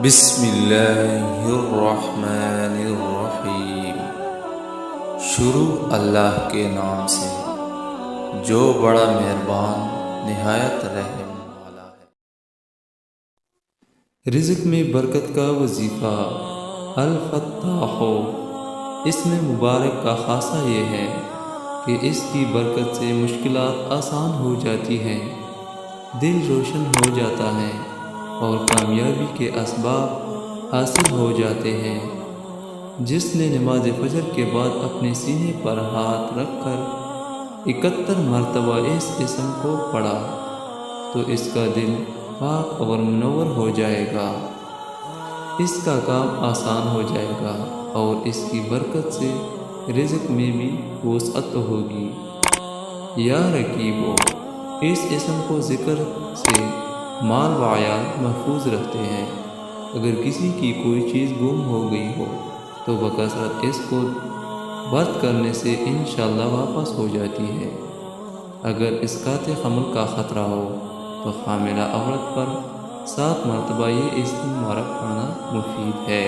بسم اللہ الرحمن الرحیم۔ شروع اللہ کے نام سے جو بڑا مہربان نہایت رحم والا ہے۔ رزق میں برکت کا وظیفہ الفتاح، اس میں مبارک کا خاصہ یہ ہے کہ اس کی برکت سے مشکلات آسان ہو جاتی ہیں، دل روشن ہو جاتا ہے اور کامیابی کے اسباب حاصل ہو جاتے ہیں۔ جس نے نماز فجر کے بعد اپنے سینے پر ہاتھ رکھ کر 71 مرتبہ اس اسم کو پڑھا تو اس کا دل پاک اور منور ہو جائے گا، اس کا کام آسان ہو جائے گا اور اس کی برکت سے رزق میں بھی وسعت ہوگی۔ یا رقیبو، اس اسم کو ذکر سے مال و عیال محفوظ رہتے ہیں۔ اگر کسی کی کوئی چیز گم ہو گئی ہو تو بکثرت اس کو برت کرنے سے انشاءاللہ واپس ہو جاتی ہے۔ اگر اسقاط حمل کا خطرہ ہو تو حاملہ عورت پر 7 مرتبہ یہ اسم مبارک پڑھنا مفید ہے۔